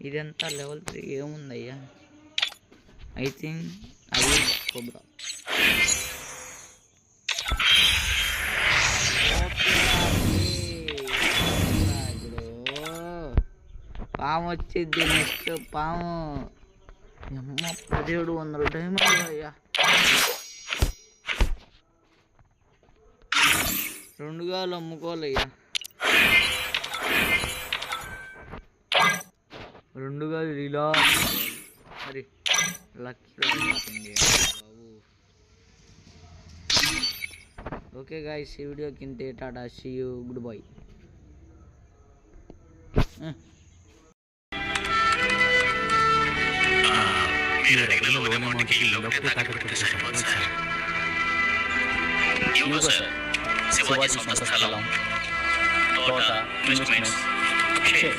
ఇదంతా level 3 ఏముందయ్యా? I think అది cobra. పాము వచ్చింది. నెక్స్ట్ పాము. అమ్మ 1700 డైమండ్ అయ్యా. 2 గాలు అమ్ముకోవాలయ్యా. 2 గాలు ఇలా మరి లక్కీ బాబు. ఓకే గాయ్స్, ఈ వీడియోకి ఇంతే. టాటా, see you, good bye. Shivaji సంస్థ స్థలం, తోట, ఇన్వెస్ట్మెంట్స్, షేర్.